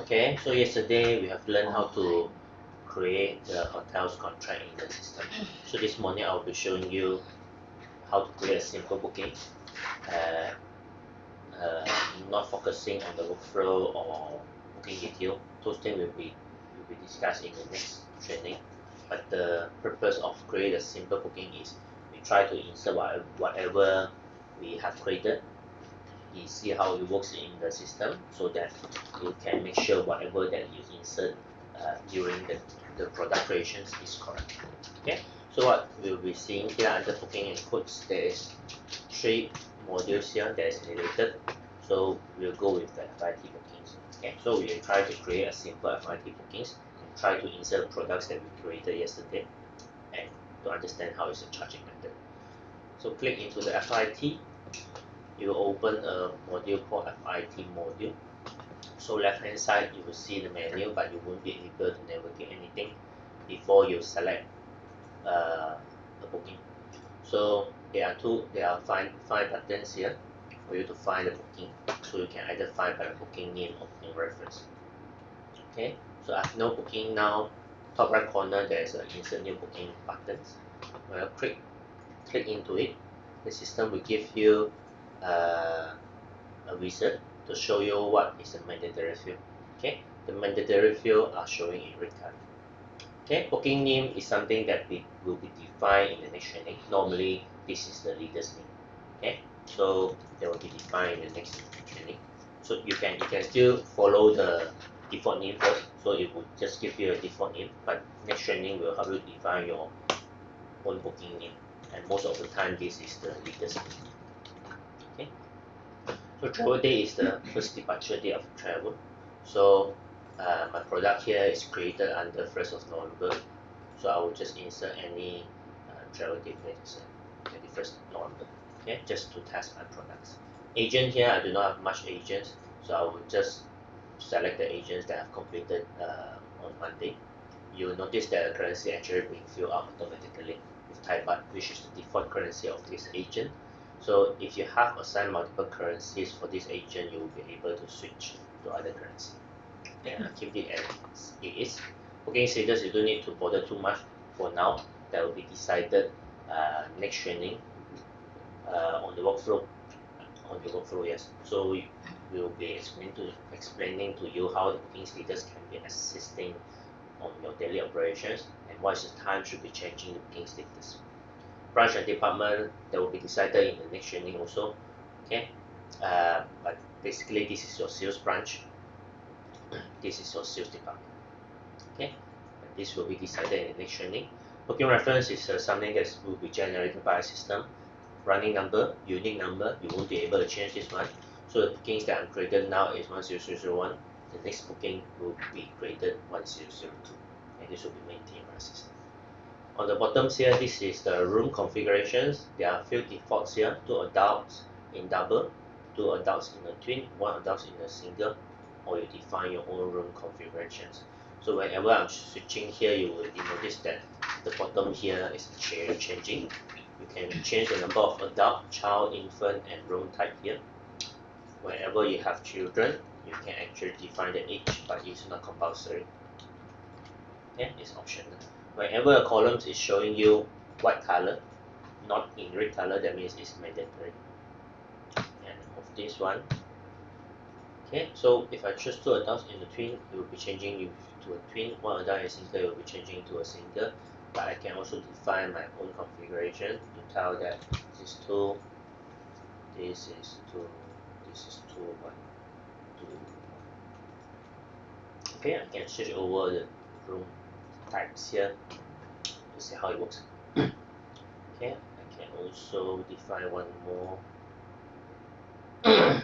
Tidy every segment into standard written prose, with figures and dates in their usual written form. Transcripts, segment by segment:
Okay, so yesterday we have learned how to create the hotel's contract in the system. So this morning I'll be showing you how to create a simple booking, uh, not focusing on the workflow or booking detail. Those things will be discussed in the next training. But the purpose of create a simple booking is we try to insert whatever we have created. We see how it works in the system so that you can make sure whatever that you insert during the product creations is correct. Okay, so what we'll be seeing here under booking and quotes, there is 3 modules here that is related. So we'll go with the FIT bookings. Okay, so we will try to create a simple FIT bookings and try to insert products that we created yesterday and to understand how is the charging method. So click into the FIT. You will open a module called FIT module. So left hand side you will see the menu, but you won't be able to navigate anything before you select the booking. So there are five buttons here for you to find the booking. So you can either find by the booking name or booking reference. Okay, so I have no booking now. Top right corner there is an insert new booking buttons. When you click into it, the system will give you a wizard to show you what is the mandatory field. Okay, the mandatory field are showing in red color. Okay, booking name is something that will be defined in the next training. Normally, this is the leader's name. Okay, so they will be defined in the next training. So you can still follow the default name first. So it will just give you a default name, but next training will help you define your own booking name. And most of the time, this is the leader's name. Okay. So travel day is the first departure day of travel. So my product here is created under 1st of November. So I will just insert any travel date, let's 21st November. Okay, just to test my products. Agent here, I do not have much agents, so I will just select the agents that have completed on Monday. You will notice that the currency actually being filled out automatically with Thai baht, which is the default currency of this agent. So if you have assigned multiple currencies for this agent, you will be able to switch to other currency. And I'll keep it as it is. Booking status, you don't need to bother too much for now. That will be decided next training on the workflow. Yes. So we will be explaining to you how the booking status can be assisting on your daily operations and what is the time should be changing the booking status. Branch and department that will be decided in the next training also. Okay, but basically this is your sales branch. This is your sales department. Okay, and this will be decided in the next training. Booking reference is something that will be generated by a system. Running number, unique number, you won't be able to change this one. So the bookings that I'm created now is 10001. The next booking will be created 1002, and this will be maintained by a system. On the bottom here, this is the room configurations. There are a few defaults here: 2 adults in double, 2 adults in a twin, 1 adult in a single, or you define your own room configurations. So whenever I'm switching here, you will notice that the bottom here is changing. You can change the number of adult, child, infant, and room type here. Whenever you have children, you can actually define the age, but it's not compulsory. Okay, it's optional. Whenever a column is showing you white color, not in red color, that means it's mandatory. And of this one, okay, so if I choose 2 adults in the twin, it will be changing you to a twin. 1 adult in single, it will be changing to a single. But I can also define my own configuration to tell that this is 2, this is 2, this is 2, 1, 2. Okay, I can switch over the room types here to see how it works. Okay, I can also define one more. Let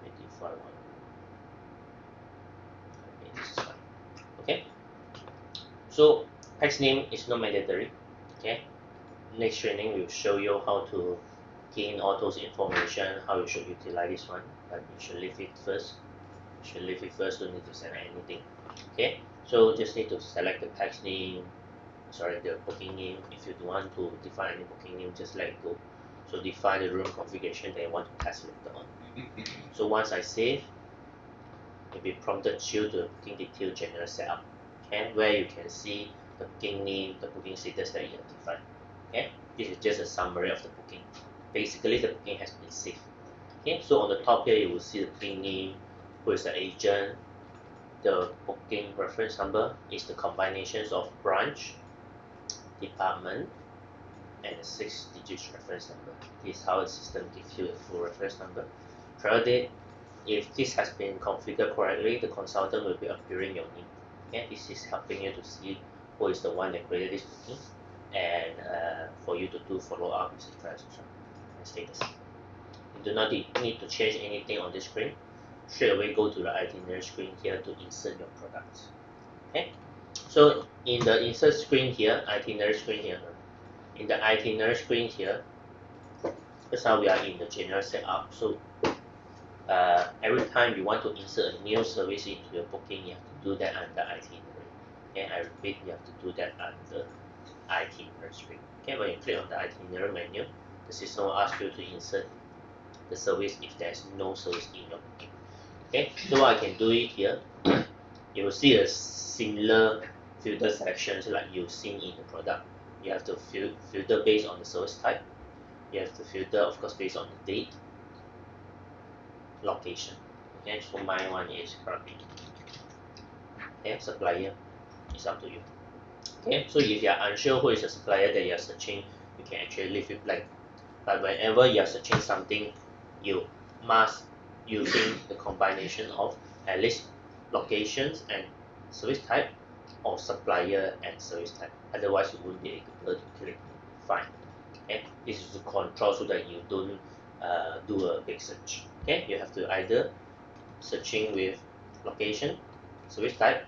me define one more. Okay, this is fine. Okay, so text name is not mandatory. Okay, next training will show you how to gain all those information, how you should utilize this one, but you should leave it first. Don't need to select anything. Okay, so just need to select the text name, the booking name. If you don't want to define any booking name, just let it go. So define the room configuration that you want to test later on. So once I save, will be prompted you to the booking detail general setup, okay, where you can see the booking name, the booking status that you identified. Okay, this is just a summary of the booking. Basically, the booking has been saved. Okay, so on the top here, you will see the booking name, who is the agent. The booking reference number is the combinations of branch, department, and a 6-digit reference number. This is how the system gives you a full reference number. Trial date, if this has been configured correctly, the consultant will be appearing your name. Okay, this is helping you to see who is the one that created this booking, and for you to do follow up, etc. and status. You do not need to change anything on this screen. Straight away go to the itinerary screen here to insert your products. Okay, so in the insert screen here, itinerary screen here, in the itinerary screen here, that's how we are in the general setup. So every time you want to insert a new service into your booking, you have to do that under itinerary. Okay, I repeat, you have to do that under itinerary screen. Okay, when you click on the itinerary menu, the system will ask you to insert the service if there's no service in your booking. Okay, so what I can do it here, you will see a similar filter sections like you've seen in the product. You have to filter based on the service type. You have to filter, of course, based on the date, location. Okay, so my one is Krabi. Okay, supplier, it's up to you. Okay, so if you are unsure who is the supplier that you are searching, you can actually leave it blank. But whenever you are searching something, you must using the combination of at least locations and service type, or supplier and service type. Otherwise, you won't be able to click find. Okay, this is to control so that you don't do a big search. Okay, you have to either searching with location, service type,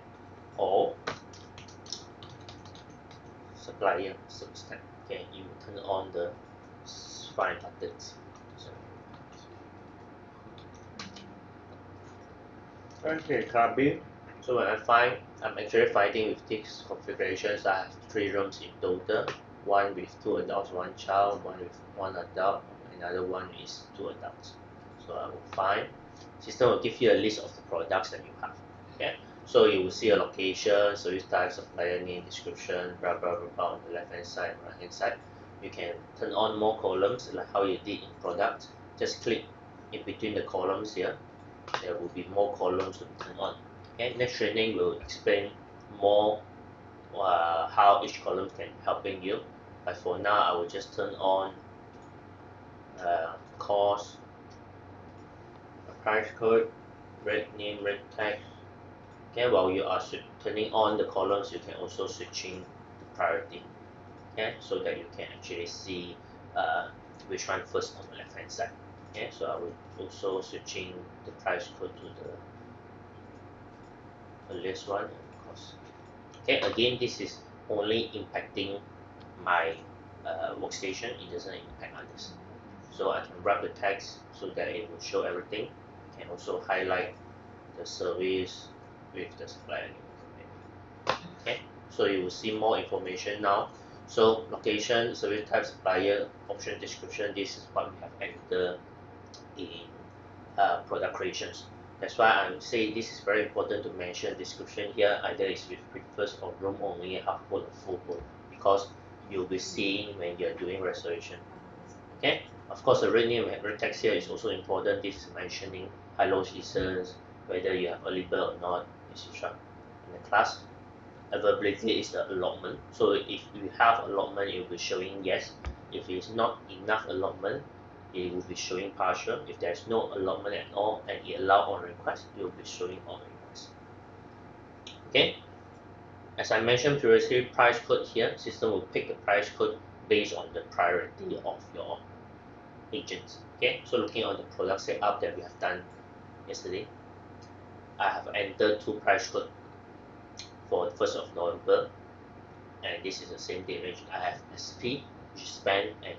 or supplier, service type. Okay, you turn on the find buttons. Okay, Krabi. So when I find, I'm actually finding with these configurations, I have 3 rooms in total. One with 2 adults, 1 child, one with 1 adult, another one is 2 adults. So I will find. System will give you a list of the products that you have. Okay, so you will see a location, service type, supplier name, description, blah blah blah on the left hand side, right hand side. You can turn on more columns like how you did in product. Just click in between the columns here. There will be more columns to turn on. Okay, next training will explain more how each column can helping you. But for now, I will just turn on cost, price code, red name, red text. Okay, while you are turning on the columns, you can also switching the priority. Okay, so that you can actually see which one first on the left hand side. Okay, so I will also switching the price code to the earliest one, of course. Okay, again, this is only impacting my workstation, it doesn't impact others. So I can wrap the text so that it will show everything. I can also highlight the service with the supplier name. Okay, so you will see more information now. So location, service type, supplier, option description, this is what we have entered in product creations. That's why I say this is very important to mention description here, either it's with breakfast or room only, half boat or full boat, because you'll be seeing when you're doing reservation. Okay, of course the red name and red text here is also important. This is mentioning high-low seasons, whether you have early bird or not, etc. In the class, availability is the allotment. So if you have allotment, it will be showing yes. If it's not enough allotment, it will be showing partial. If there's no allotment at all and it allow on request, it will be showing on request. Okay, as I mentioned previously, price code here, system will pick the price code based on the priority of your agents. Okay, so looking on the product setup that we have done yesterday, I have entered 2 price code for the 1st of November, and this is the same date range. I have SP, which is spend, and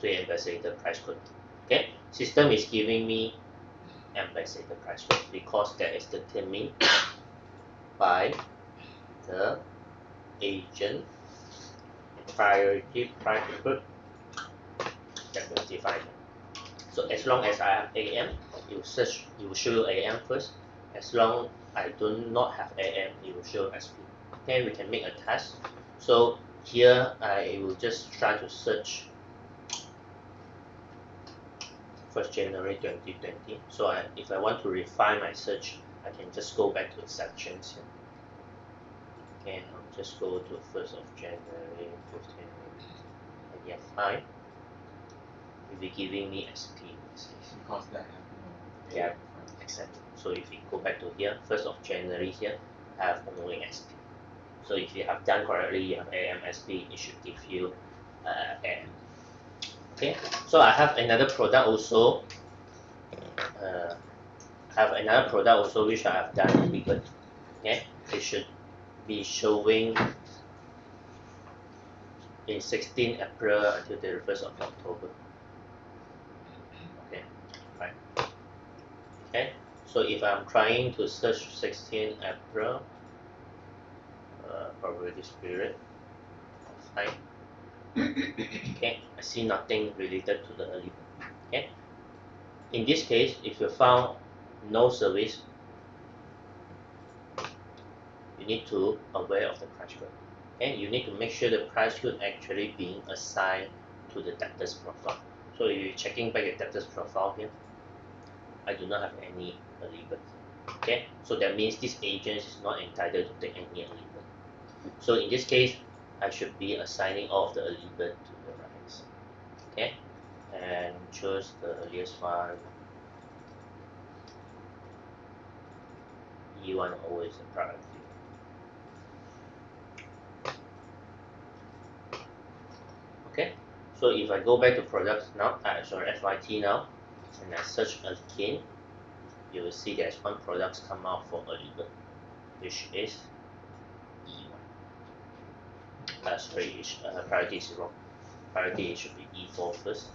to ambassador price code. Okay, system is giving me ambassador price code because that is determined by the agent priority price code that we define. So as long as I have AM, it will show you AM first. As long I do not have AM, it will show SP. Then we can make a test. So here I will just try to search 1st January 2020. So if I want to refine my search, I can just go back to the sections here. Okay, I'll just go to 1st of January 15, and yeah, fine. It will be giving me SP. Because that have no Yeah, exactly. So if we go back to here, 1st of January here, I have only SP. So if you have done correctly, you have AM, SP, it should give you AM. Okay, so I have another product also. Which I have done ribbon. Okay, it should be showing in 16 April until the 1st of October. Okay, right. Okay, so if I'm trying to search 16 April, probably this period of time. Okay, I see nothing related to the early bird. Okay, in this case, if you found no service, you need to aware of the price code. Okay, you need to make sure the price code actually being assigned to the debtors profile. So if you're checking back your debtors profile here, I do not have any early bird. Okay, so that means this agent is not entitled to take any early bird. So in this case, I should be assigning all of the early bird to the right. Okay, and choose the earliest one. E1 always a priority. Okay, so if I go back to products now, FYT now, and I search again, you will see there's one product come out for early bird, which is E1. Priority is wrong. Priority should be E4 first,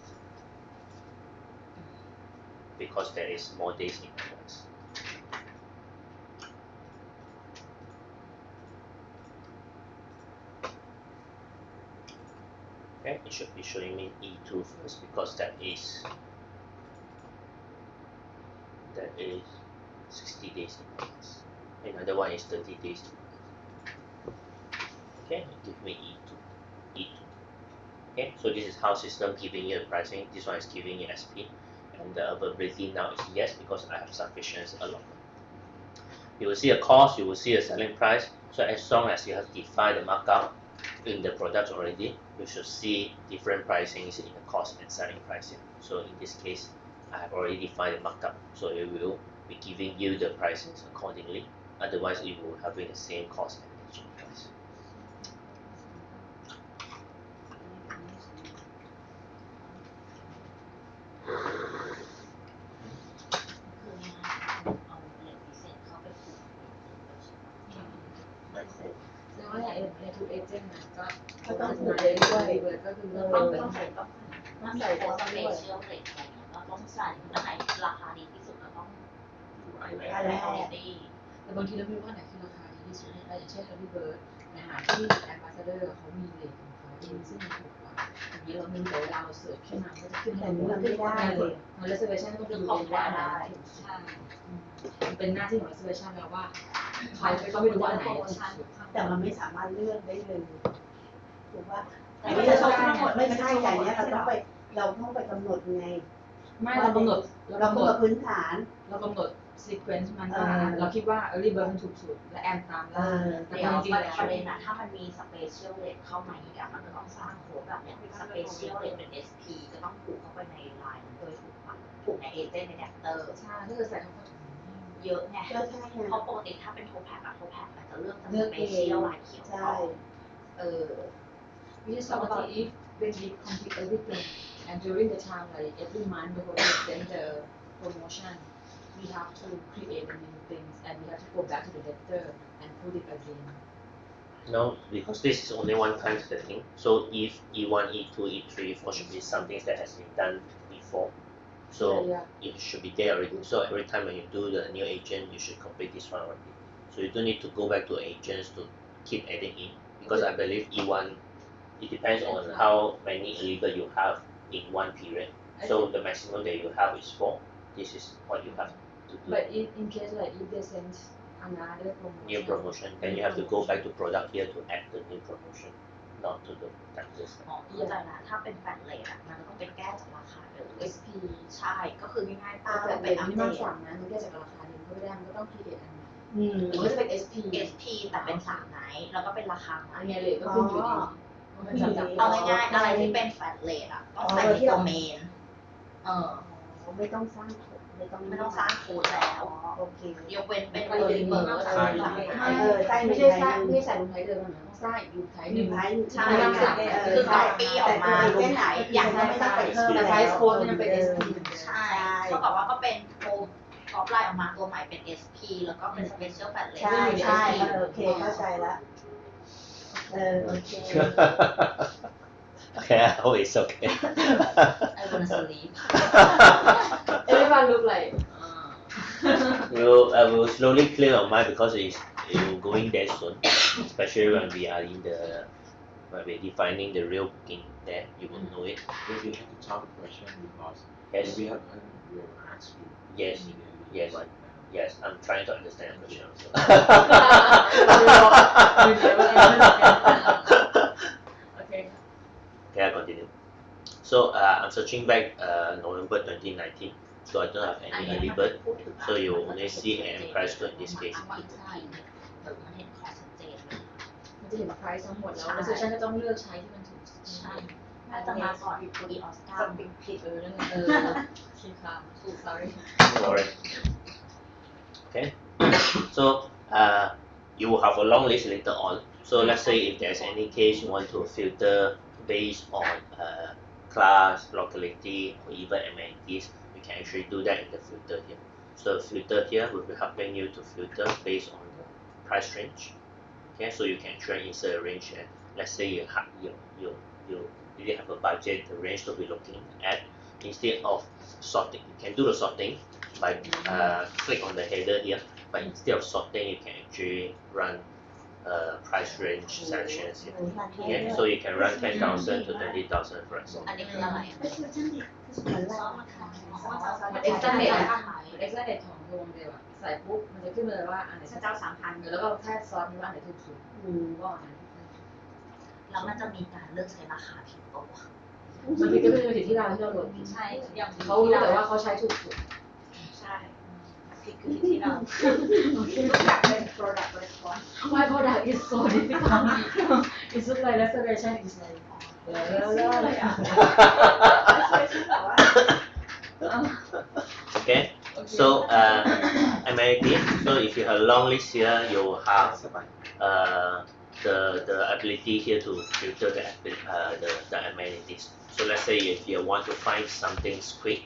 because there is more days in advance. Okay, it should be showing me E2 first because that is 60 days in advance. Another one is 30 days in advance. Okay, give me E2. Okay, so this is how system giving you the pricing. This one is giving you SP, and the availability now is yes because I have sufficient allotment. You will see a cost, you will see a selling price. So as long as you have defined the markup in the product already, you should see different pricings in the cost and selling price here. So in this case, I have already defined the markup, so it will be giving you the pricings accordingly. Otherwise, it will having the same cost and exchange price. nói là em thu agent này cóต้องถูกเลยด้วยก็คือต้องใส่ของสเปเชียลเรทอะไรเงี้ยก็ต้องใส่อันไหนราคาดีที่สุดก็ต้องอะไรแต่บางทีเราไม่รู้ว่าไหนคือราคาดีที่สุดอย่างเช่น Early Bird ในหาที่ Ambassador เขามีเรทของเขาเองซึ่งมันถูกกว่าอย่างนี้เรามีแต่เวลาเราเสิร์ชขึ้นมาก็จะขึ้นแต่นี้เราไม่ได้เลยมัน reservation ต้องดูเลยว่าอะไรใช่มันเป็นหน้าที่ของ reservation แล้วว่าเขาจะต้องดูว่าไหนแต่มันไม่สามารถเลือกได้เลยถูกป่ะแต่ไม่ใช่ไม่ใช่อย่างนี้เราต้องไปกำหนดไงไม่เรากำหนดพื้นฐานเรากำหนด sequence มันเราคิดว่า early bird มันถูกสุดและแอมตามล่าแต่จริงๆแล้วประเด็นนะถ้ามันมี special rate เข้ามาอีกมันจะต้องสร้างโค้ดแบบนี้ special rate เป็น SP จะต้องผูกเข้าไปใน line โดยถูกใน agent ใน adapter ใช่ถ้าเกิดใส่เข้าไปเยอะไงเพราะปกติถ้าเป็นโทแพ็กอาจจะเลือกสเปเชียลลายเขียวก่อนwhich is about if when we complete everything and during the time like every month before we send the promotion we have to create the new things and we have to go back to the debtor and put it again. No, because this is only one time setting. So if E1, E2, E3, E4 should be something that has been done before. So it should be there already. So every time when you do the new agent, you should complete this one already. So you don't need to go back to agents to keep adding in. Because I believe E1, it depends on how many early bird you have in one period. So the maximum that you have is 4. This is what you have. to do But in case like if they send another promotion. new promotion, then you have to go back to product here to add the new promotion, not to the practice. อ๋อเข้าใจละถ้าเป็นแฟลตเรทอะมันจะต้องไปแก้จากราคาเดิม SP ใช่ก็คือง่ายๆป้า แต่ ต้องไป เป็น อัป ที่ เด มัน ต สั่งนะมันแก้จากราคาเดิมก็ไม่ได้มันก็ต้อง create อันใหม่ อืม มันก็จะเป็น SP SP แต่เป็น3ไนท์แล้วก็เป็นราคาใหม่ อันเนี้ยเลยก็ขึ้นอยู่ดีมันจำจาก เอาง่ายๆอะไรที่เป็นแฟลตเรทอะต้องใส่ในตัวเมนไม่ต้องสร้างไม่ต้อง ไม่ต้องสร้างโค้ดแล้ว โอเค ยกเว้นเป็นตัวรีเบิร์ด ใช่ ไม่ใช่สร้างไม่ใช่ใส่ลงไทยเดิมนะต้องสร้างอีกลงไทยหนึ่ง ใช่คือก๊อปปี้ออกมาลงไทยอย่างนั้นไม่ต้องไปเพิ่ม แต่ อะไร ไทยโค้ดมันเป็น SP ใช่เท่ากับว่าก็เป็นโค้ดก๊อปไลน์ออกมาตัวใหม่เป็น SP แล้วก็เป็น Special Flat Rate ใช่ใช่โอเคเข้าใจละโอเค Yeah, oh, it's okay. I wanna sleep everyone look like I will slowly clear your mind because it will going there soon, especially when we are when we're defining the real booking there, you will know it. If you have to tell the question because Yes, we have will ask you. Yes, immediately. yes. Yes, I'm trying to understand the question also. okay Okay, I continue. So I'm searching back November 2019. So I don't have อัน any นี้ early มัน bird. พูดถึง So you only see an price code in this case. มันใช่มันเห็นคอชัดเจน มันจะเห็น price ทั้งหมดแล้วแล้วเซสชั่นก็ต้องเลือกใช้ที่มันถูก ใช่น่าจะมาก่อนอีออสการ์ ผิดนั่นคิดค่ะ so sorry Alright. Okay. So you will have a long list later on. So let's say if there's any case you want to filter based on class, locality, or even amenities, you can actually do that in the filter here. So filter here will be helping you to filter based on the price range. Okay, so you can actually insert a range here. Let's say you really have a budget, the range to be looking at. Instead of sorting, you can do the sorting by click on the header here. But instead of sorting, you can actually run price range selections here. Okay, so you can run 10,000 to 20,000 for example. อันนี้คืออะไร มันเอ็กซ์เนตเอ็กซ์เนตของโรงเดียวใส่ปุ๊บมันจะขึ้นมาเลยว่าอันไหน เจ้า3,000 แล้วก็แค่ซอสว่าอันไหนถูกสุดก็อันนั้น แล้วมันจะมีการเลือกใช้ราคาผิดตัว มันผิดก็เป็นผิดที่เราโหลดผิด ใช่อย่าง เขารู้แต่ว่าเขาใช้ถูกสุด ใช่ผิดคือผิดที่เราอยากเป็น product response Why product is so difficult it's just like reservation is like เลยอ่ะ Okay, so amenity. So if you have a long list here, you will have the ability here to filter the amenities. So let's say if you want to find something quick,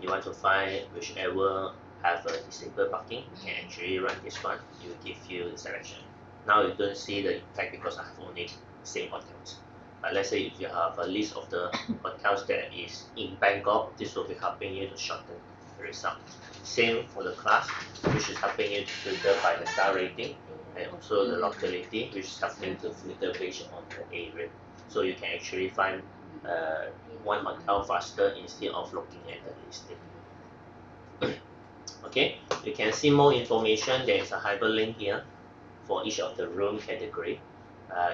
you want to find whichever have a disabled parking, you can actually run this one. It will give you the selection. Now you don't see the impact because I have only same hotels. But let's say if you have a list of the hotels that is in Bangkok, this will be helping you to shorten the result. Same for the class, which is helping you to filter by the star rating, and also the locality, which is helping to filter based on the area. So you can actually find one hotel faster instead of looking at the listing. Okay, you can see more information. There is a hyperlink here for each of the room category.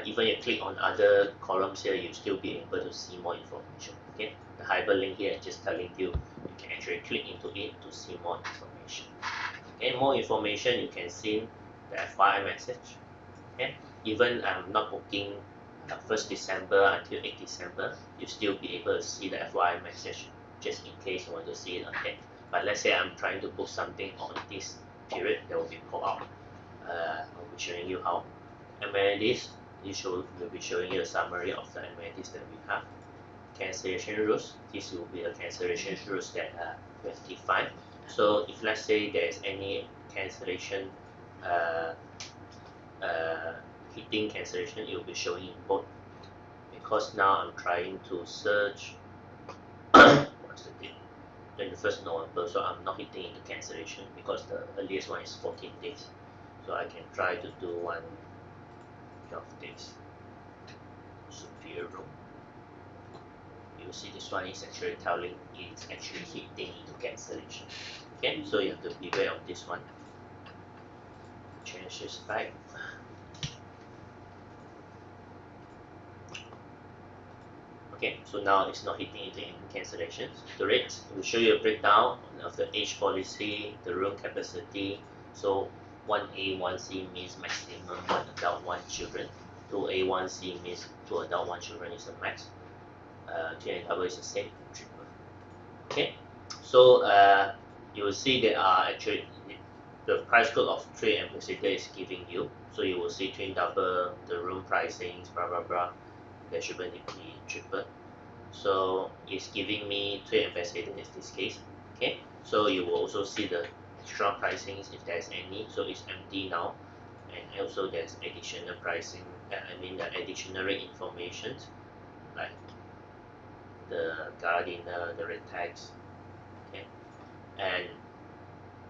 Even you click on other columns here, you'll still be able to see more information. Okay, the hyperlink here is just telling you can actually click into it to see more information. Okay, more information you can see the FYI message. Okay, even not booking 1st December until 8th December, you still be able to see the FYI message just in case you want to see it ahead. But let's say I'm trying to book something on this period, there will be pop-up. I'll be showing you how. Amenities, will be showing you a summary of the amenities that we have. Cancellation rules, this will be the cancellation rules that we have defined. So if let's say there is any cancellation hitting cancellation, it will be showing in both. Because now I'm trying to search what's the date? 21st November, so I'm not hitting into cancellation because the earliest one is 14 days. So I can try to do one 12 days. Superior room. You see this one is actually telling it's actually hitting into cancellation. Okay, so you have to beware of this one. Change this back. Okay, so now it's not hitting into any cancellations. The rates will show you a breakdown of the age policy, the room capacity. So 1A, 1C means maximum 1 adult, 1 children. 2A, 1C means 2 adult, 1 children is the max. Twin and double is the same, triple. Okay, so you will see there are actually the price code of Trade Ambassador is giving you. So you will see twin double, the room pricing, blah blah blah. There shouldn't be triple. So it's giving me Trade Ambassador in this case. Okay, so you will also see the extra pricings if there's any. So it's empty now, and also there's additional pricing. I mean the additional rate information like the gardener, the red tags. Okay, and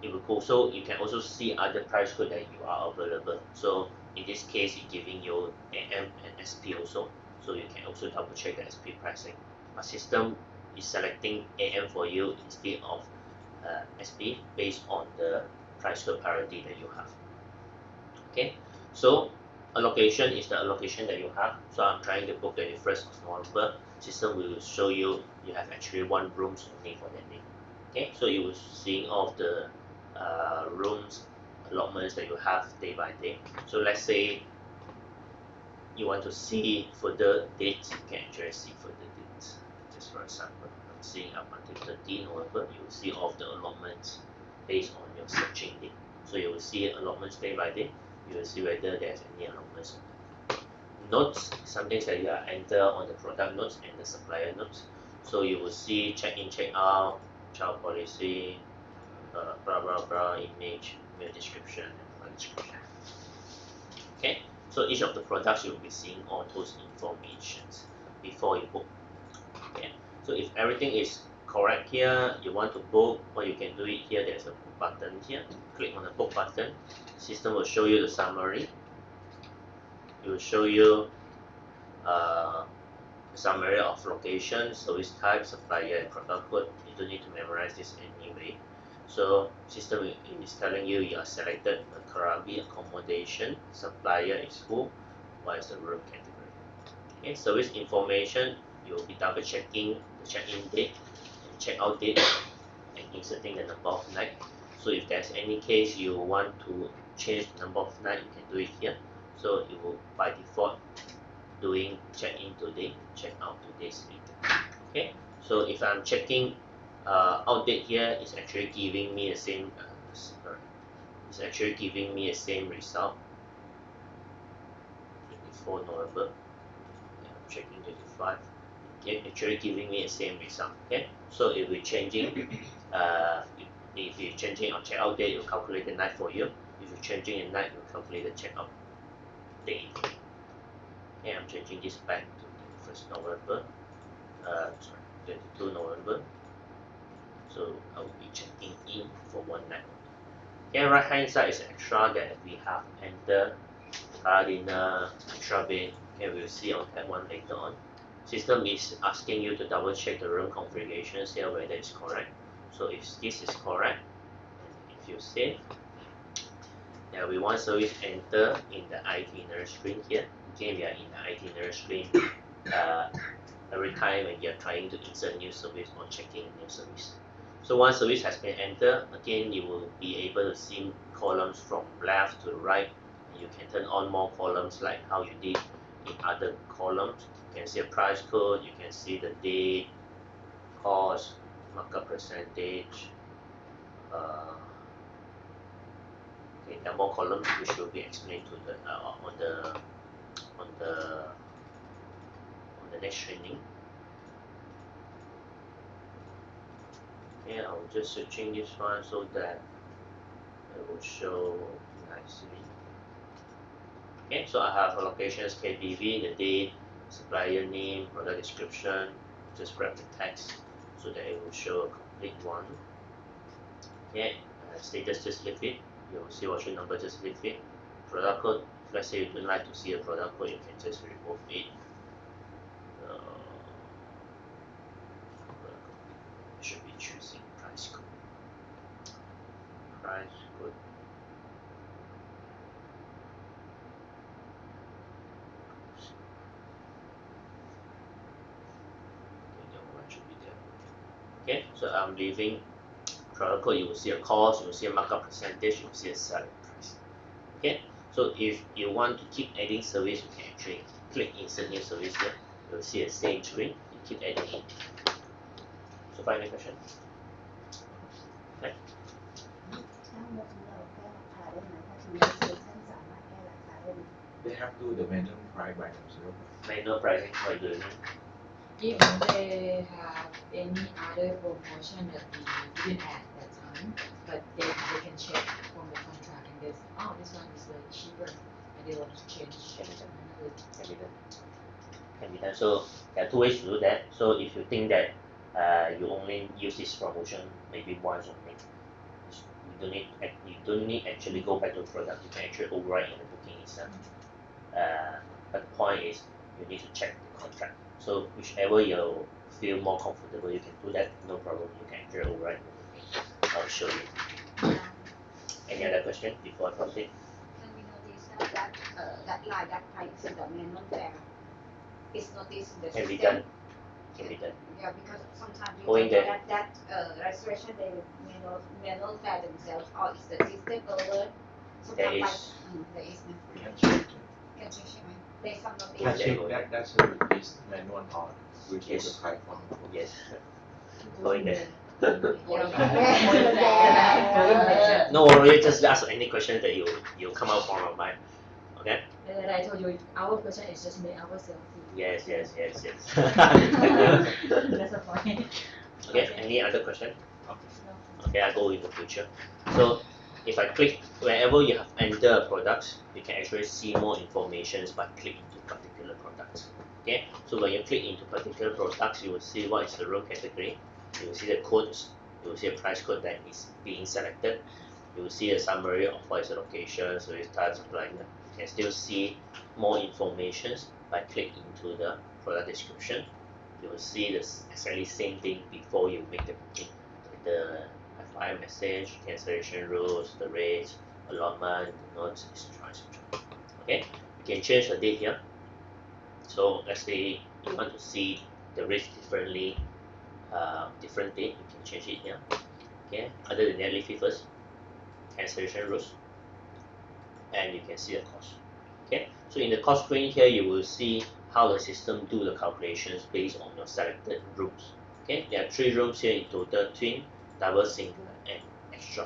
it will also you can also see other price code that you are available. So in this case, it's giving you AM and SP also. So you can also double check the SP pricing. My system is selecting AM for you instead of SP based on the price code parity that you have. Okay, so allocation is the allocation that you have. So I'm trying to book 21st of November. System will show you have actually 1 room only for that day. Okay, so you will see all of the rooms allotments that you have day by day. So let's say you want to see further dates, you can actually see further dates. Just for example, I'm seeing up until 13 November, you will see all of the allotments based on your searching date. So you will see allotments day by day, you will see whether there's any allotments. Notes, something that you are enter on the product notes and the supplier notes. So you will see check in, check out, child policy, blah blah blah, image, mail description, and file description. Okay, so each of the products you'll be seeing all those informations before you book. Okay, so if everything is correct here, you want to book, what you can do it here. There's a book button here. Click on the book button. System will show you the summary. It will show you summary of location, service type, supplier, and product code. You don't need to memorize this anyway. So system is telling you are selected the Krabi accommodation, supplier is who, what is the room category. Okay, service information, you will be double checking the check-in date and check-out date and inserting the number of night. So if there's any case you want to change the number of night, you can do it here. So it will by default doing check-in today, check-out today's later. Okay, so if I'm checking out date here, it's actually giving me the same. It's actually giving me the same result. 24 November. Yeah, I'm checking 25. Okay, actually giving me the same result. Okay, so it will be changing. If you're changing on check-out date, it will calculate the night for you. If you're changing a night, it will calculate the check-out date. Okay, I'm changing this back to 1st November. Sorry, 22 November. So I will be checking in for 1 night. Okay, right hand side is extra that we have entered gardener, extra bed. Okay, we'll see on that one later on. System is asking you to double check the room configurations here whether it's correct. So if this is correct, if you save, there will be one service enter in the itinerary screen here. Again, we are in the itinerary screen. Every time when you're trying to insert new service or checking new service. So once service has been entered, again you will be able to see columns from left to right. You can turn on more columns like how you did in other columns. You can see a price code, you can see the date, cost, markup percentage. Okay, there are more columns which will be explained to the on the next training. Okay, I'll just searching this one so that it will show nicely. Okay, so I have allocations KBV, the date, supplier name, product description. Just grab the text so that it will show a complete one. Okay, status, just leave it. You will see what's your number, just leave it. Product code, if let's say you don't like to see a product code, you can just remove it. Should be choosing price code. price code. Okay, that one should be there. Okay, so I'm leaving product code. You will see a cost, you will see a markup percentage, you will see a selling price. Okay, so if you want to keep adding service, you can actually click insert new service here. You will see a same screen. You keep adding it. So, final question. ถ้าเราแก้ราคาได้ไหมถ้าทีนี้เซ็นชั่นสามารถแก้ราคาได้ไหม They have to do the manual price by themselves. Manual pricing, what you doing? If they have any other promotion that we didn't add that time, but they can check from the contract and they say, oh, this one is cheaper, and they want to change another. Can be done. Can be done. So there are two ways to do that. So if you think that you only use this promotion maybe once only, you don't need actually go back to the product. You can actually override in the booking itself. But the point is you need to check the contract. So whichever you feel more comfortable, you can do that. No problem. You can actually override the booking. I'll show you. Any other question before I proceed? Can we notice that line, that price in the manual fare is noticed in the Can be system? done. Can be done. Yeah, because sometimes you Going know there. that registration they manual fare themselves or is the system alert. There Sometimes is. there is no. We can check. Can check ใช่ไหม There's some notice. Can check that that's a is manual or we take the price from. Yes. Going there. Yeah. No worry, just ask any question that you come out from your mind. Okay? And I told you, our question is just make ourselves feel. Yes. That's the point. Okay, any other question? Okay, I go in the future. So if I click wherever you have entered a product, you can actually see more information by clicking to particular products. Okay, so when you click into particular products, you will see what is the room category. You will see the codes. You will see a price code that is being selected. You will see a summary of what is the location, service type, supply. You can still see more information by clicking into the product description. You will see this exactly same thing before you make the booking. The FIM message, cancellation rules, the rates, allotment, the notes, etc. Okay, you can change the date here. So let's say you want to see the rates differently, different date, you can change it here. Okay, other than that, leave it first. Cancellation rules, and you can see the cost. Okay, so in the cost screen here, you will see how the system do the calculations based on your selected rooms. Okay, there are 3 rooms here in total: twin, double, single, and extra.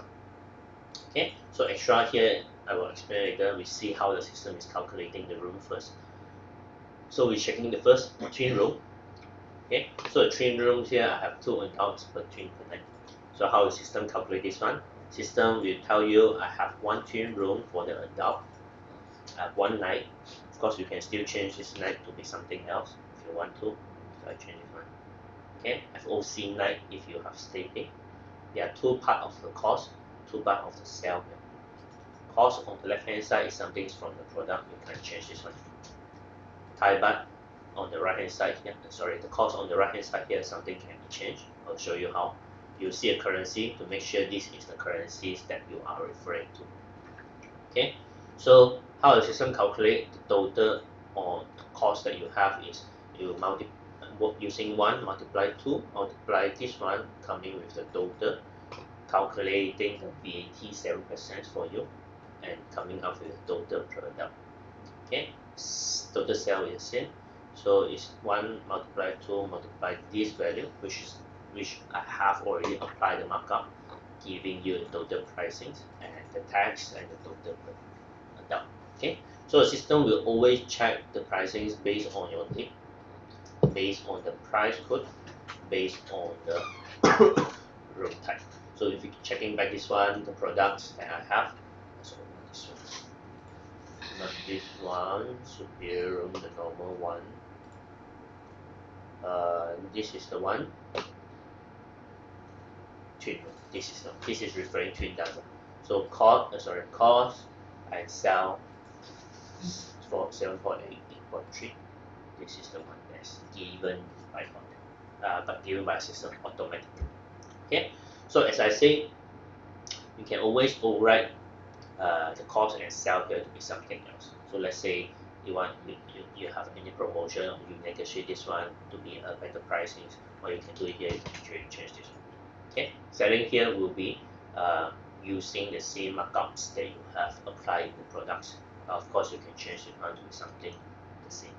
Okay, so extra here I will explain later. We see how the system is calculating the room first. So we're checking the first twin room. Okay, so the twin rooms here I have 2 adults per twin per night. So how the system calculate this one? System will tell you I have 1 twin room for the adult. I have 1 night. Of course, you can still change this night to be something else if you want to. So I change this one. Okay, FOC night if you have staying. There are 2 parts of the cost, 2 parts of the sale. Cost on the left hand side is something from the product. You can change this one. Thai baht on the right hand side here. Sorry, the cost on the right hand side here something can be changed. I'll show you how. You see a currency to make sure this is the currencies that you are referring to. Okay, so how the system calculate the total or cost that you have is you using 1 multiply 2 multiply this one coming with the total, calculating the VAT 7% for you, and coming up with the total product. Okay, total sale is the same. So it's 1 multiply 2 multiply this value, which I have already applied the markup, giving you the total pricings and the tax and the total adult. Okay, so the system will always check the pricings based on your date, based on the price code, based on the room type. So if you're checking back this one, the products that I have, so this one, not this one, superior room, the normal one. This is the one. Twin room. This is referring to double. So cost and sell for 7.8.3. This is the one that's given by hotel, but given by system automatically. Okay. So as I say, you can always override the cost and sell here to be something else. So let's say you have any promotion, or you negotiate this one to be a better pricing, or you can do it here, you can actually change this one. Okay, selling here will be using the same markups that you have applied in the products. Of course, you can change it on to something the same.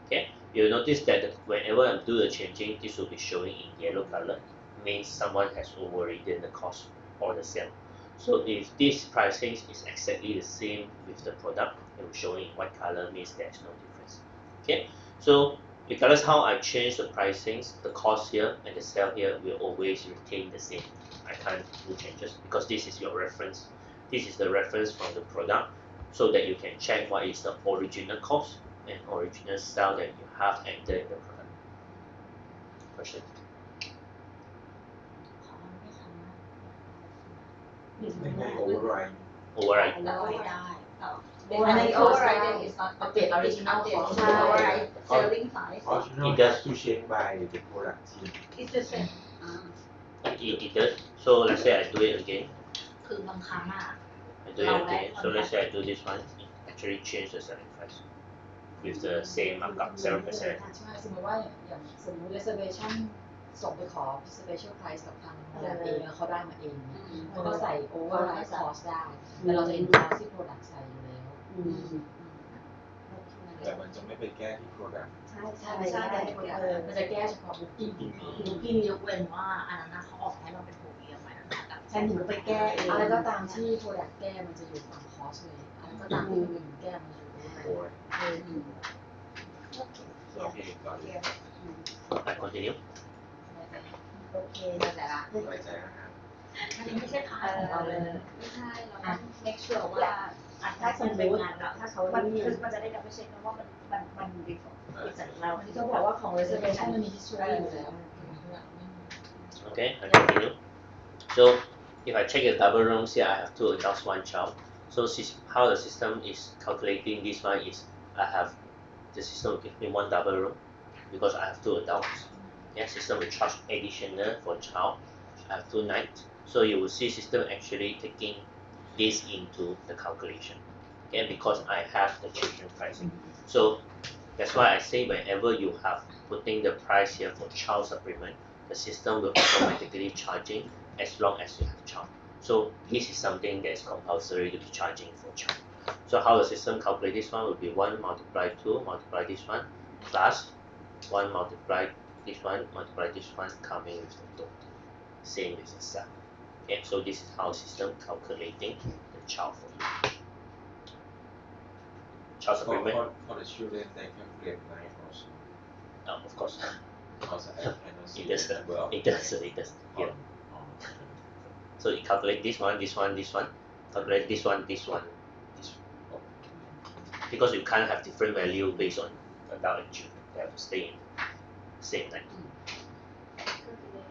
Okay, you'll notice that whenever I do the changing, this will be showing in yellow color, means someone has overridden the cost or the sale. So if this pricing is exactly the same with the product, it will show in white color, means there's no difference. Okay, so regardless how I change the pricings, the cost here and the sale here will always retain the same. I can't do changes because this is your reference. This is the reference from the product, so that you can check what is the original cost and original sale that you have entered in the product. Question? ใน override Override. ได้ได้ overriding is not update original cost.ใช่ Override selling price. original It does. has to change by the product team It's the same. It does. So let's say I do it again. คือบางครั้งอะ I do it again. So let's say I do this one. It actually change the selling price with the same markup 7%. ใช่สมมติว่าอย่างสมมติ reservation ส่งไปขอ special price กับทางโรงแรมเองแล้วเขาได้มาเองเนี่ยเขาก็ใส่ override cost ได้แต่เราจะ enforce ที่ product ใส่อยู่แล้ว แต่มันจะไม่ไปแก้ที่ product ใช่ ใช่ไม่ใช่แต่มันจะแก้เฉพาะ booking ลูกพี่ยกเว้นว่าอันนั้นนะเขาออกให้เราเป็นโปรเอียมไว้นะแต่ ฉันถึงไปแก้เอง อะไรก็ตามที่ product แก้มันจะอยู่ฝั่ง cost เลยอะไรก็ตามที่หนึ่งแก้มันจะอยู่ override override โอเคก่อนเลย I continue. โอเค แต่ละ ไว้ใจนะครับ อันนี้ไม่ใช่พาร์ทของเราเลย ไม่ใช่เราต้อง make sure ว่า ถ้าสมมติถ้าเขา มัน นี่ มันจะได้ดับเบิลเช็คนะว่ามันดีฟอลต์จากเรา ที่เขาบอกว่าของ reservation มันมี history อยู่แล้ว Okay, I continue. So if I check the double rooms here, I have 2 adults, 1 child. So how the system is calculating this one is I have the system will give me 1 double room because I have 2 adults. Yeah, system will charge additional for child. I have 2 nights. So you will see system actually taking this into the calculation. Okay, because I have the children pricing. So that's why I say whenever you have putting the price here for child supplement, the system will automatically charging as long as you have child. So this is something that is compulsory to be charging for child. So how the system calculate this one will be 1 multiply 2 multiply this one plus 1 multiply this one multiply this one coming with the total. Same with the sum. Okay, so this is how system calculating the child for you. Child supplement, for the children they calculate night also of course, because I cannot see it does. the number of It does. It does. Yeah. So you calculate this one, this one, this one. Calculate this one, this one, this one. Because you can't have different value based on adult and children. They have to stay in same night.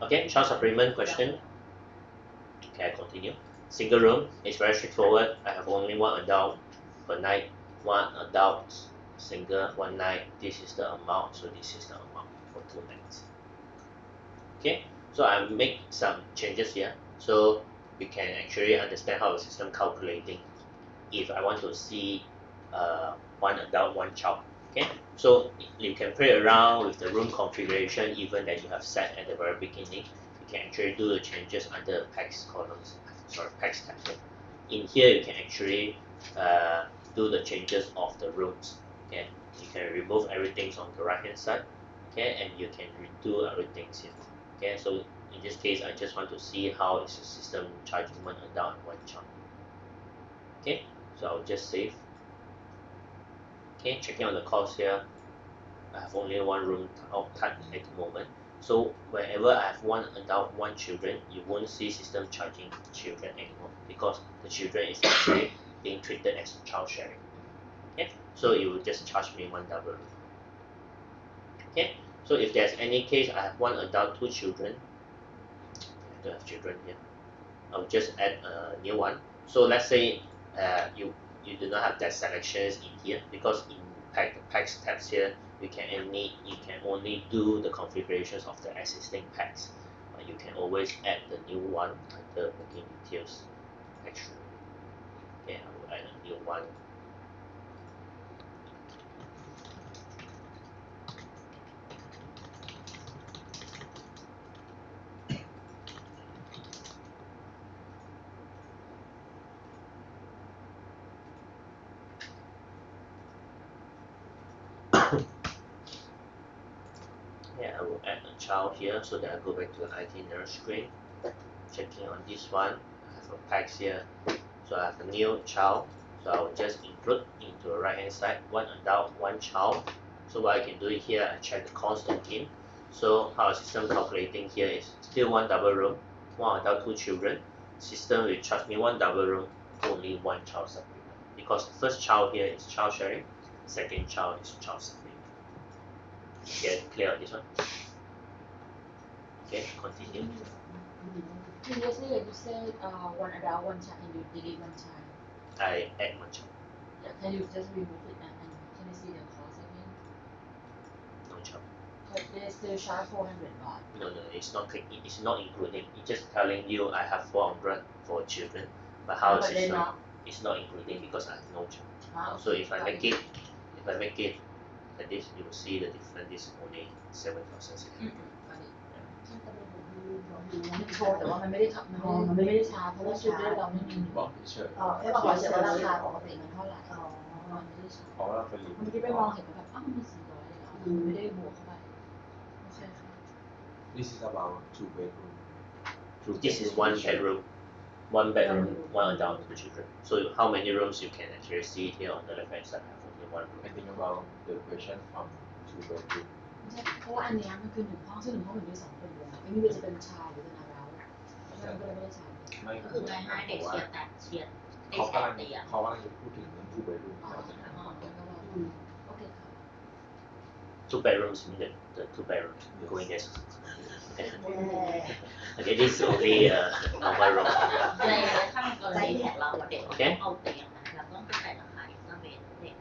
Okay, child supplement question. Okay, I continue. Single room is very straightforward. I have only 1 adult per night. 1 adult single 1 night. This is the amount. So this is the amount for 2 nights. Okay, so I make some changes here. So we can actually understand how the system calculating if I want to see 1 adult, 1 child. Okay, so you can play around with the room configuration even that you have set at the very beginning. You can actually do the changes under PAX columns, sorry, PAX tabs. In here you can actually do the changes of the rooms. Okay, you can remove everything on the right hand side. Okay, and you can redo everything here. Okay, so in this case I just want to see how is the system charging 1 adult and 1 child. Okay, so I'll just save. Okay, checking on the cost here, I have only 1 room type at the moment. So whenever I have 1 adult, 1 children, you won't see system charging children anymore because the children is actually being treated as child sharing. Okay, so it will just charge me 1 double room. Okay, so if there's any case I have 1 adult, 2 children, I don't have children here, I'll just add a new one. So let's say you do not have that selections in here because in PAX tabs here you can only do the configurations of the existing PAX. You can always add the new one under booking details. extra. Okay, I will add a new one. Yeah, I will add a child here so that I go back to the itinerary screen. Checking on this one, I have a packs here. So I have a new child. So I will just include into the right hand side, one adult, one child. So what I can do here, I check the cost again. So how our system calculating here is still one double room, one adult, two children. System will charge me one double room, only one child supplement. Because the first child here is child sharing, second child is child supplement. Get clear on this one? Okay, continue. Previously, you said one adult, one child, and you delete one child. I add one child, Yeah, can you just remove it and can you see the cost again? no child. But they still charge 400 baht. No, it's not including. It's just telling you I have 400 for children, but how But is they're it not. It's not including because I have no child. Okay, So if I got make it like this, you will see the difference is only 7,600. got it. มันโชว์แต่ว่ามันไม่ได้ชาร์จเพราะว่าชุดเลือดเราไม่มี บอกเฉย อ๋อแค่ ก็ บอก ขอ เฉ เฉ ย ย ๆ ว่า รา รา คา คา ป ป ก ก ติ ติมันเท่าไหร่ อ๋อ มันไม่ได้ชาร์จ เพราะว่าเราเป็น เมื่อกี้ไปมองเห็นแบบมันมี400เลยเหรอมันไม่ได้บวกเข้าไปโอเคค่ะ This is about 2 bedroom. This is one bedroom, one adult, two children. So how many rooms you can actually see here on the left hand side? I have only one I room. think about the question from 2 bedroom. ไม่ใช่เพราะว่าอันเนี้ยมันคือ1 ห้องซึ่ง1 ห้องมันมี2 คนอยู่แล้วไม่ว่าจะเป็นชายหรือเป็นอาราเพราะฉะนั้นก็เลยไม่ได้ชาร์จ ไม่ ก็คือง่ายๆเด็กเชียร์แต่เชียร์ได้ เขา แช กำลั ร์ ง เตียง เขากำลังจะพูดถึงเรื่อง 2 bedroom ที่เราจะท อ๋องั้นก็ว่าโอเคค่ะ Two bedrooms mean the two bedrooms going there. Okay. แย่ Okay, this is only a normal room. ในถ้าในกรณีของเราเด็กต้องเอาเตียงนะเราต้องใส่ราคาอิสระเบนเด็ก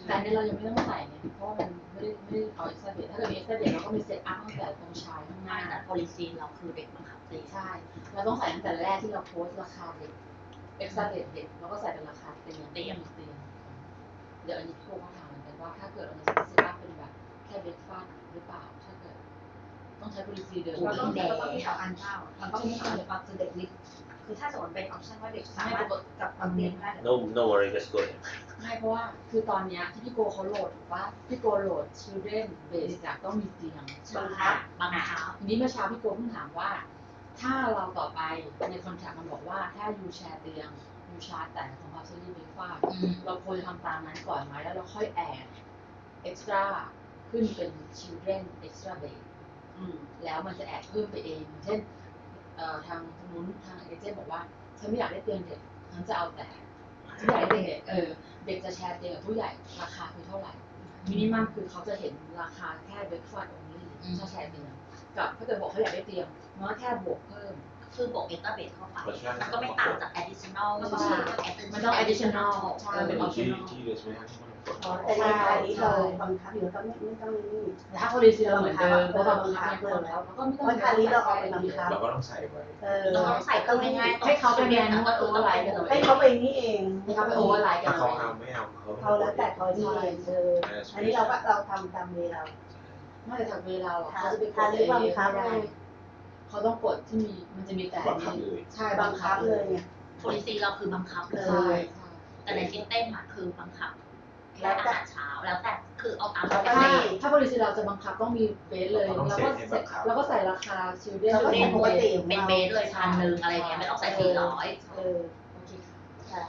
แต่อันนี้เรายังไม่ต้องใส่เนี่ยเพราะว่ามันไม่ได้เอาเอ็กซ์ตร้าเบดถ้าเกิดมีเอ็กซ์ตร้าเบดเราก็มีเซตอัพตั้งแต่ตรงชายข้างห ไม่ น้า แต่ policy เราคือเด็กบังคับตี ใช่ เราต้องใส่ตั้งแต่แรกที่เราโพสต์ราคาเด็กเอ็กซ์ตร้าเบดเด็กแล้วก็ใส่เป็นราคาเตียงเตียงเดี๋ยวอันนี้พี่โก้เขาถามเหมือนกันว่าถ้าเกิดเราจะเซตอัพเป็นแบบแค่เบรกฟาสต์หรือเปล่าถ้าเกิดต้องใช้ policy เดิม เราต้องมี2 อันเจ้ามันต้องมี2 อันปัจจุบันลิฟต์คือถ้าสมมติเป็นออปชั่นว่าเด็กสามารถกับเอาเตียงได้ No worry, just go ahead. ไม่เพราะว่าคือตอนเนี้ยที่พี่โกเขาโหลดถูกปะพี่โกโหลด children base อะต้องมีเตียง บังคับบางเช้า ทีนี้เมื่อเช้าพี่โกเพิ่งถามว่า ถ้าเราต่อไปในคอนแทคมันบอกว่าถ้ายูแชร์เตียงยูชาร์จแต่ของ Partially Breakfast เราควรจะทำตามนั้นก่อนไหมแล้วเราค่อยแอด extra ขึ้นเป็น children extra bed แล้วมันจะแอดเพิ่มไปเองอย่างเช่นทางนู้นทางเอเจนต์บอกว่าฉันไม่อยากได้เตียงเด็กฉันจะเอาแต่ฉันอยากได้เตียงเด็กเด็กจะแชร์เตียงกับผู้ใหญ่ราคาคือเท่าไหร่มินิมัมคือเขาจะเห็นราคาแค่ breakfast only ถ้าแชร์เตียงกับถ้าเกิดบอกเขาอยากได้เตียงมันก็แค่บวกเพิ่ม คือบวกอิสระเบนเข้าไปมันก็ไม่ต่างจาก additional มันต้อง additional ใช่เป็น ที่ optional ที่ reservation ที่มันกด อ๋อแต่ในรายนี้เราบังคับอยู่ก็ไม่ต้องนี่ แต่ถ้า policy เราเหมือนเดิมเพราะเราบังคับเลยแล้วก็ไม่ต้อง วันคานี้เราเอาไปบังคับ เราก็ต้องใส่ไว้ เราต้องใส่ตัวง่ายๆ ให้เขาไปแมนนวดโอเวอร์ไลน์กัน ให้เขาไปนี่เอง ให้เขาไปโอเวอร์ไลน์กัน ถ้าเขาเอาไม่เอา เขาแล้วแต่เขานี่เองอันนี้เราทำตามเวลา ไม่แต่ทางเวลาเขาจะไปก ทา ด นหรือบังคับ ไม่ได้เขาต้องกดที่มันจะมีแต่ บังคับเลย ใช่ บังคับเลยเนี่ย policy เราคือบังคับเล ใช่ ย แต่ในซิสเต็มอะคือบังคับแค่อาหารเช้าแล้วแต่คือเอาตามปก ถ้า ติ ถ้า policy เราจะบังคับต้องมีเบสเลยแล้วก็ใส่ราคา children เราก็ เรี เรี ย ย น นปกติ เป็นเบสเลย1,000อะไรเงี้ยไม่ต้องใส่400 โอเคค่ะ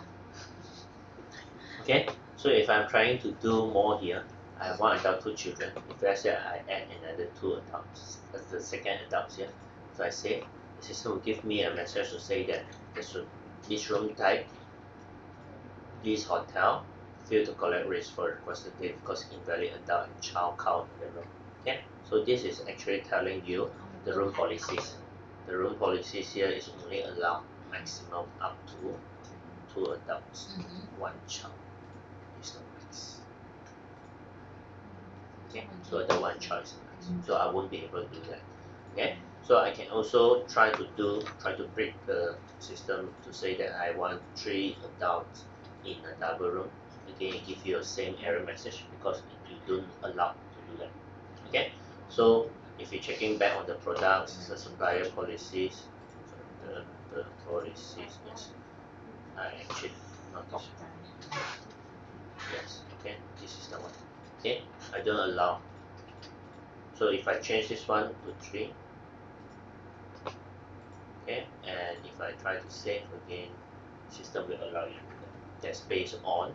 Okay, so if I'm trying to do more here, I have one adult, two children. If let's say I add another two adults, that's the second adult here. So I say, the system will give me a message to say that this room type, this hotel, fail to collect rates for requested date because invalid adult and child count in the room. Okay, so this is actually telling you the room policies. The room policies here is only allow maximum up to 2 adults, 1 child. Is the max. Okay, so the 1 child is the max. So I won't be able to do that. Okay, So I can also try to break the system to say that I want 3 adults in a double room. Again, it gives you the same error message because you don't allow to do that. Okay, so if you're checking back on the products, the supplier policies, the policies, yes, I actually noticed. Yes, okay, this is the one. Okay, I don't allow. So if I change this one to 3, okay, and if I try to save again, system will allow you to do that. That's based on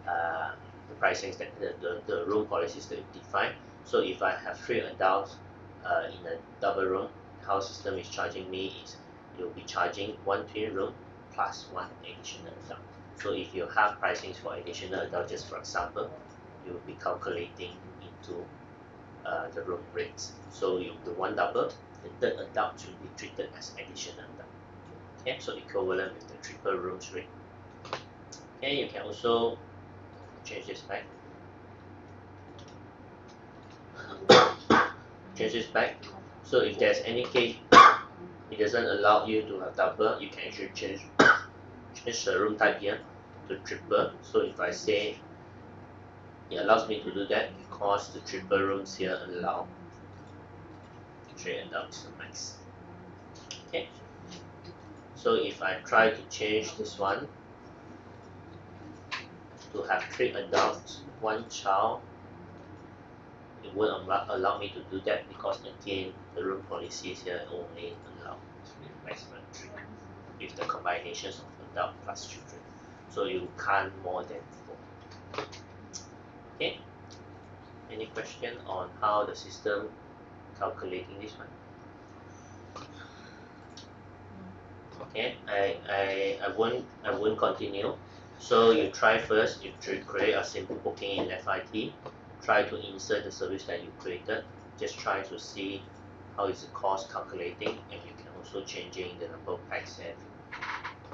the pricing that the room policies that you define. So if I have 3 adults in a double room, how system is charging me is you'll be charging 1 twin room plus 1 additional adult. So if you have pricings for additional adult, just for example, you will be calculating into the room rates. So you do 1 double, the third adult will be treated as additional adult. Okay, so equivalent with the triple rooms rate. Okay, you can also change this back. Change this back. So if there's any case it doesn't allow you to have double, you can actually change the room type here to triple. So if I say it allows me to do that because the triple rooms here allow 3 adults max. Okay. So if I try to change this one to have 3 adults, 1 child, it won't allow me to do that because again the room policies here only allow maximum 3 with the combinations of adult plus children. So you can't more than 4. Okay. Any question on how the system calculating this one? Okay, I won't continue. So you try first, you create a simple booking in FIT, try to insert the service that you created, just try to see how is the cost calculating, and you can also changing the number of packs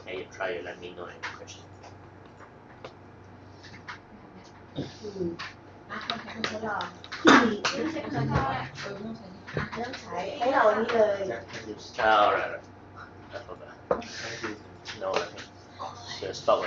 and you try to let me know any question. คุณทดลองไม่ใช่คุณทดลองเริ่มใช้ให้เรานี่เลย Alright, I forgot. No, just stop.